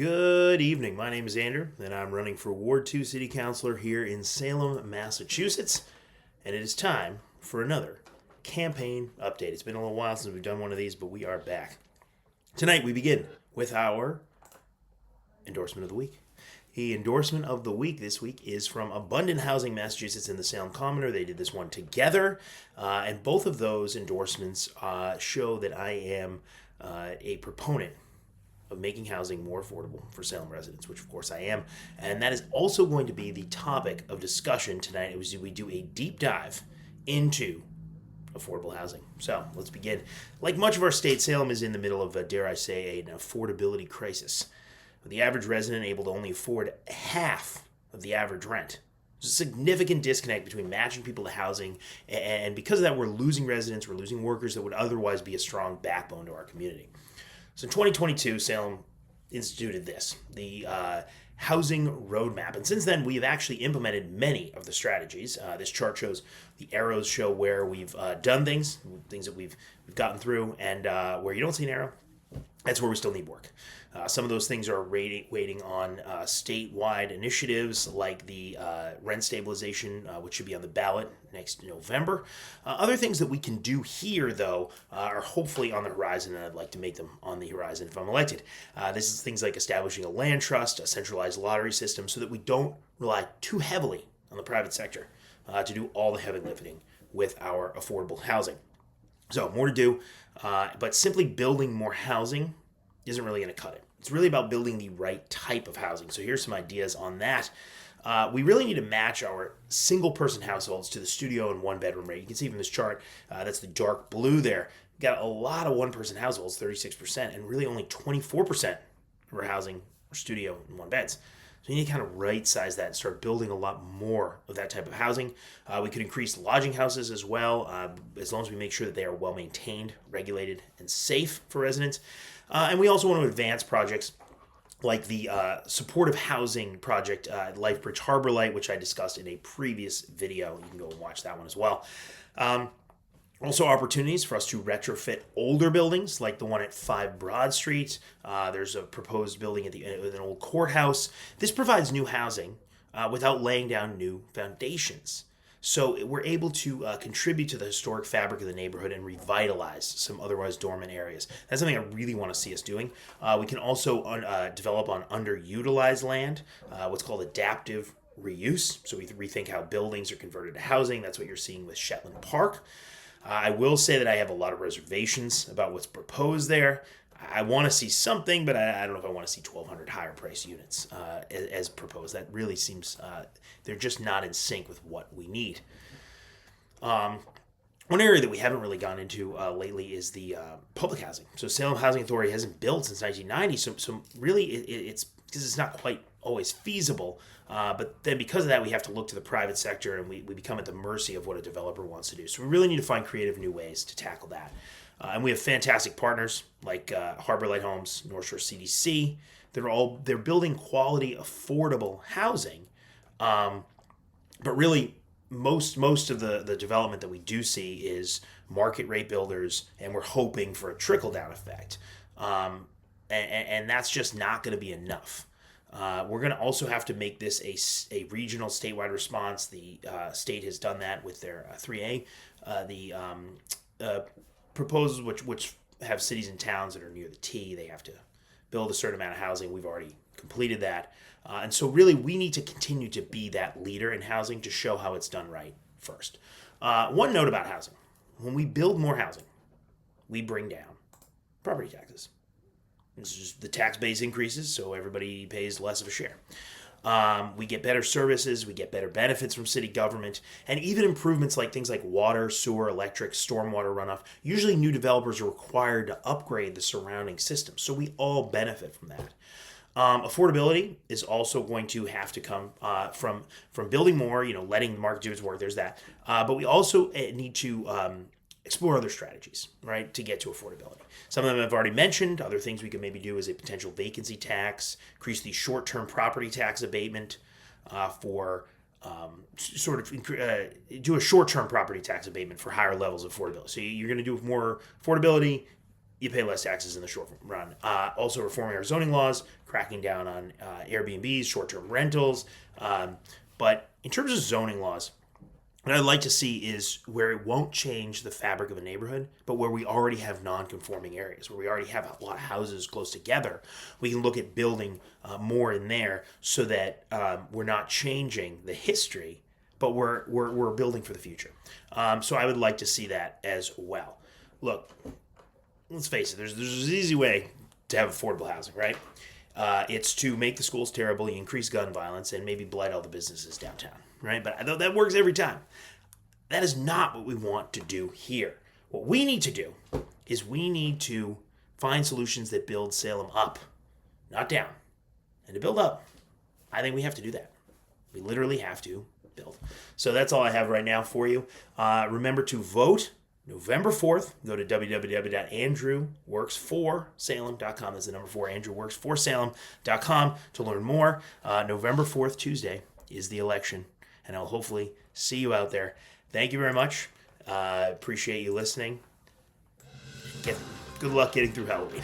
Good evening. My name is Andrew, and I'm running for Ward 2 City Councilor here in Salem, Massachusetts. And it is time for another campaign update. It's been a little while since we've done one of these, but we are back. Tonight we begin with our endorsement of the week. The endorsement of the week this week is from Abundant Housing Massachusetts and the Salem Commoner. They did this one together, and both of those endorsements show that I am a proponent of making housing more affordable for Salem residents, which of course I am. And that is also going to be the topic of discussion tonight. We do a deep dive into affordable housing. So let's begin. Like much of our state, Salem is in the middle of, dare I say, an affordability crisis. With the average resident able to only afford half of the average rent. There's a significant disconnect between matching people to housing, and because of that, we're losing residents, we're losing workers that would otherwise be a strong backbone to our community. So in 2022, Salem instituted the housing roadmap. And since then, we have actually implemented many of the strategies. This chart shows the arrows show where we've done things that we've gotten through, and where you don't see an arrow, that's where we still need work. Some of those things are waiting on statewide initiatives like the rent stabilization, which should be on the ballot next November. Other things that we can do here, though, are hopefully on the horizon, and I'd like to make them on the horizon if I'm elected. This is things like establishing a land trust, a centralized lottery system, so that we don't rely too heavily on the private sector to do all the heavy lifting with our affordable housing. So more to do, but simply building more housing isn't really going to cut it. It's really about building the right type of housing. So here's some ideas on that. We really need to match our single-person households to the studio and one-bedroom rate. You can see from this chart, that's the dark blue there. We've got a lot of one-person households, 36%, and really only 24% of our housing are studio and one-beds. So you need to kind of right-size that and start building a lot more of that type of housing. We could increase lodging houses as well, as long as we make sure that they are well-maintained, regulated, and safe for residents. And we also want to advance projects like the supportive housing project at Lifebridge Harbor Light, which I discussed in a previous video. You can go and watch that one as well. Also opportunities for us to retrofit older buildings like the one at 5 Broad Street. There's a proposed building at an old courthouse. This provides new housing without laying down new foundations. So we're able to contribute to the historic fabric of the neighborhood and revitalize some otherwise dormant areas. That's something I really want to see us doing. We can also develop on underutilized land, what's called adaptive reuse. So we rethink how buildings are converted to housing. That's what you're seeing with Shetland Park. I will say that I have a lot of reservations about what's proposed there. I want to see something, but I don't know if I want to see 1,200 higher price units as proposed. That really seems, they're just not in sync with what we need. One area that we haven't really gone into lately is the public housing. So Salem Housing Authority hasn't built since 1990, so really it's because it's not quite always feasible. But then because of that, we have to look to the private sector, and we become at the mercy of what a developer wants to do. So we really need to find creative new ways to tackle that. And we have fantastic partners like Harbor Light Homes, North Shore CDC. They're building quality, affordable housing. But really, most of the development that we do see is market rate builders, and we're hoping for a trickle down effect. And that's just not going to be enough. We're going to also have to make this a regional statewide response. The state has done that with their 3A. The proposals which have cities and towns that are near the T, they have to build a certain amount of housing. We've already completed that. And so really we need to continue to be that leader in housing to show how it's done right first. One note about housing. When we build more housing, we bring down property taxes. This is just the tax base increases, so everybody pays less of a share. We get better services, we get better benefits from city government, and even improvements like things like water, sewer, electric, stormwater runoff. Usually new developers are required to upgrade the surrounding system, so we all benefit from that. Affordability is also going to have to come from building more, letting the market do its work, there's that. But we also need to explore other strategies, right, to get to affordability. Some of them I've already mentioned. Other things we could maybe do is a potential vacancy tax, increase the short-term property tax abatement for do a short-term property tax abatement for higher levels of affordability. So you're going to do more affordability, you pay less taxes in the short run. Also reforming our zoning laws, cracking down on Airbnbs, short-term rentals. But in terms of zoning laws, what I'd like to see is where it won't change the fabric of a neighborhood, but where we already have non-conforming areas, where we already have a lot of houses close together. We can look at building more in there so that we're not changing the history, but we're building for the future. So I would like to see that as well. Look, let's face it, there's an easy way to have affordable housing, right? It's to make the schools terrible, you increase gun violence, and maybe blight all the businesses downtown, right? But I know that works every time. That is not what we want to do here. What we need to do is we need to find solutions that build Salem up, not down. And to build up, I think we have to do that. We literally have to build. So that's all I have right now for you. Remember to vote November 4th. Go to www.andrewworks4salem.com. That's the number 4, andrewworks4salem.com to learn more. November 4th, Tuesday, is the election, and I'll hopefully see you out there. Thank you very much. Appreciate you listening. Good luck getting through Halloween.